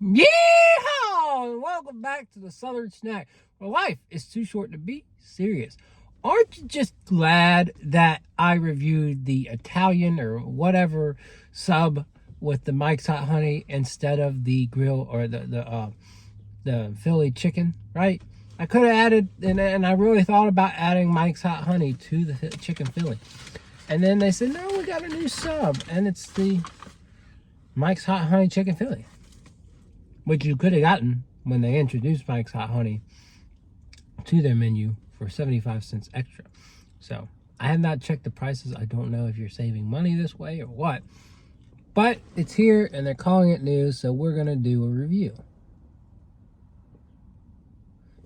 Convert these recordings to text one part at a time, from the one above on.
Yeehaw! And welcome back to the Southern Snack, where life is too short to be serious. Aren't you just glad that I reviewed the Italian or whatever sub with the Mike's Hot Honey instead of the grill or the Philly chicken, right? I could have added, and I really thought about adding Mike's Hot Honey to the chicken Philly. And then they said, no, we got a new sub, and it's the Mike's Hot Honey Chicken Philly, which you could have gotten when they introduced Mike's Hot Honey to their menu for 75 cents extra. So I have not checked the prices. I don't know if you're saving money this way or what, but it's here and they're calling it new, so we're gonna do a review.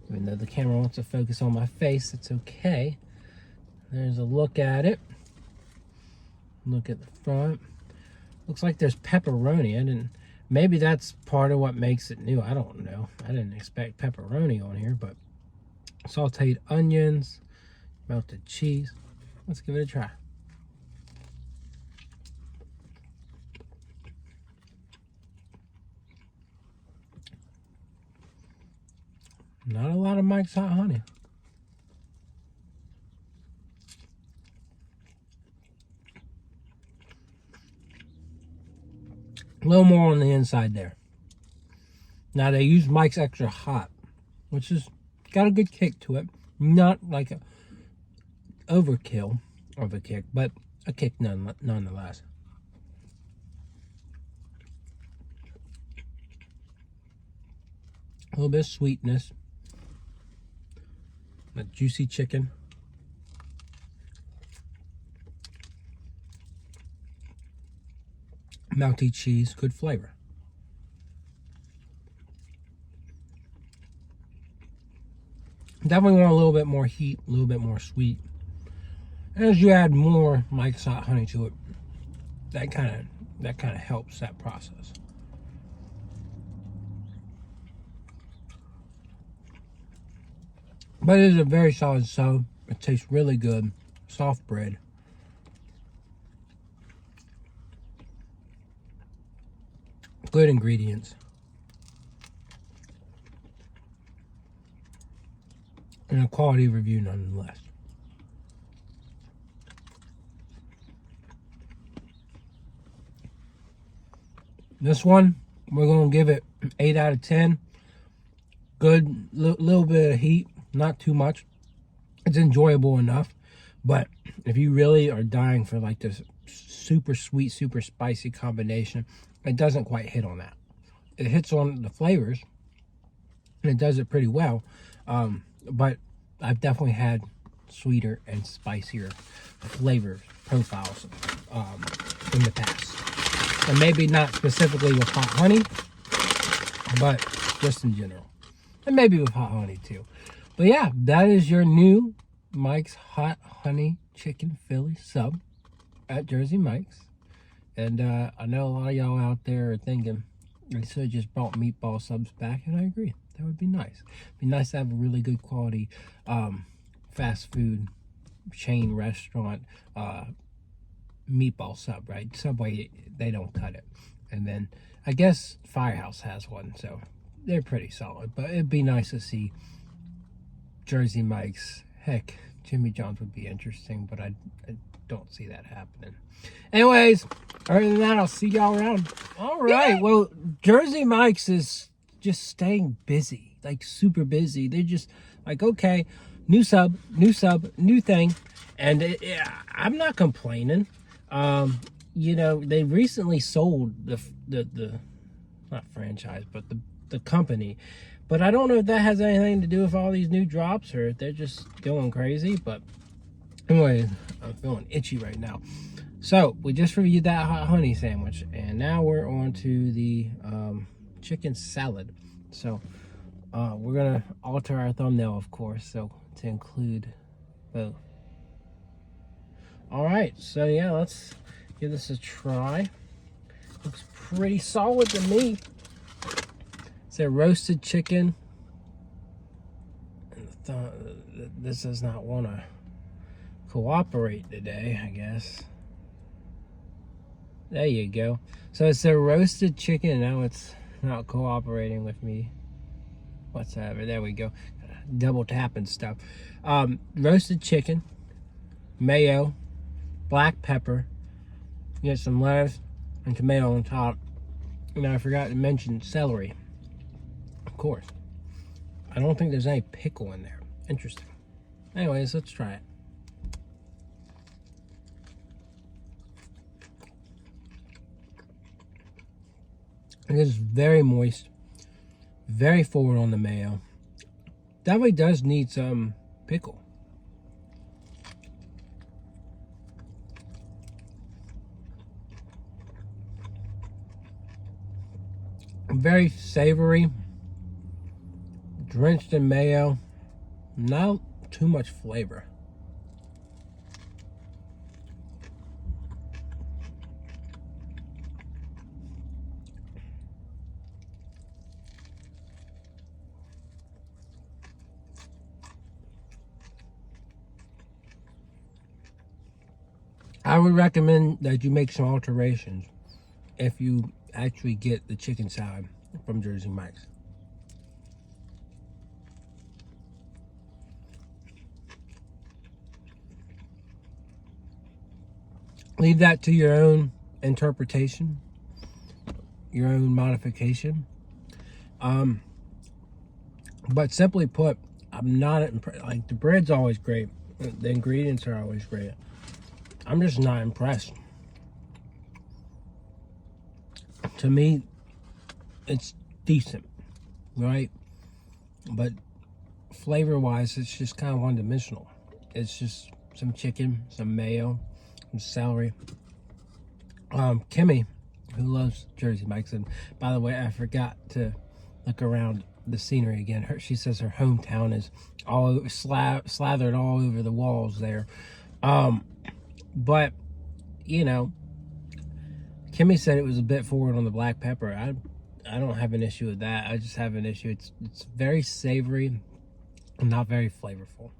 Even though the camera wants to focus on my face, it's okay. There's a look at it. Look at the front. Looks like there's pepperoni. Maybe that's part of what makes it new. I don't know. I didn't expect pepperoni on here, but sauteed onions, melted cheese. Let's give it a try. Not a lot of Mike's Hot Honey. A little more on the inside there. Now they use Mike's Extra Hot, which has got a good kick to it. Not like a overkill of a kick, but a kick nonetheless. A little bit of sweetness. A juicy chicken. Melty cheese, good flavor. Definitely want a little bit more heat, a little bit more sweet. As you add more Mike's Hot Honey to it, that kind of helps that process. But it is a very solid sub. It tastes really good. Soft bread. Good ingredients. And a quality review nonetheless. This one, we're going to give it 8 out of 10. Good, little bit of heat, not too much. It's enjoyable enough. But if you really are dying for like this super sweet, super spicy combination, it doesn't quite hit on that. It hits on the flavors, and it does it pretty well. But I've definitely had sweeter and spicier flavor profiles in the past. And maybe not specifically with hot honey, but just in general. And maybe with hot honey too. But yeah, that is your new Mike's Hot Honey Chicken Philly sub at Jersey Mike's. And I know a lot of y'all out there are thinking they should have just brought meatball subs back, and I agree. That would be nice. It'd be nice to have a really good quality fast food chain restaurant meatball sub, right? Subway, they don't cut it. And then I guess Firehouse has one, so they're pretty solid. But it'd be nice to see Jersey Mike's. Heck, Jimmy John's would be interesting, but I don't see that happening. Anyways, other than that, I'll see y'all around. All right. Well, Jersey Mike's is just staying busy, like super busy. They're just like, okay, new sub, new thing. And I'm not complaining. You know, they recently sold the not franchise, but the company. But I don't know if that has anything to do with all these new drops or if they're just going crazy. But anyway, I'm feeling itchy right now. So we just reviewed that hot honey sandwich, and now we're on to the chicken salad. So we're gonna alter our thumbnail, of course, so to include both. All right, so yeah, let's give this a try. Looks pretty solid to me. It's a roasted chicken. And this does not want to cooperate today, I guess. There you go. So it's a roasted chicken. Now it's not cooperating with me whatsoever. There we go. Double tapping stuff. Roasted chicken, mayo, black pepper. You get some lettuce and tomato on top. And I forgot to mention celery. Of course. I don't think there's any pickle in there. Interesting. Anyways, let's try it. It is very moist, very forward on the mayo. Definitely does need some pickle. Very savory, drenched in mayo, not too much flavor. I would recommend that you make some alterations if you actually get the chicken salad from Jersey Mike's. Leave that to your own interpretation, your own modification. But simply put, I'm not impressed. Like, the bread's always great. The ingredients are always great. I'm just not impressed. To me, it's decent, right? But flavor-wise, it's just kind of one-dimensional. It's just some chicken, some mayo, some celery. Kimmy, who loves Jersey Mike's, and by the way, I forgot to look around the scenery again. She says her hometown is all slathered all over the walls there. But, you know, Kimmy said it was a bit forward on the black pepper. I don't have an issue with that. I just have an issue. It's very savory and not very flavorful.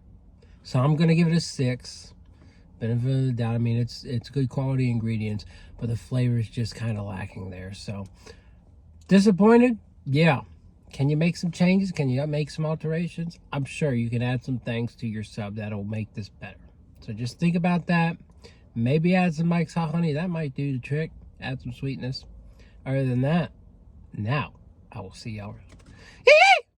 So I'm going to give it a 6. Benefit of the doubt. I mean, it's good quality ingredients, but the flavor is just kind of lacking there. So, disappointed? Yeah. Can you make some changes? Can you make some alterations? I'm sure you can add some things to your sub that'll make this better. So just think about that. Maybe add some Mike's Hot Honey. That might do the trick. Add some sweetness. Other than that, now I will see y'all.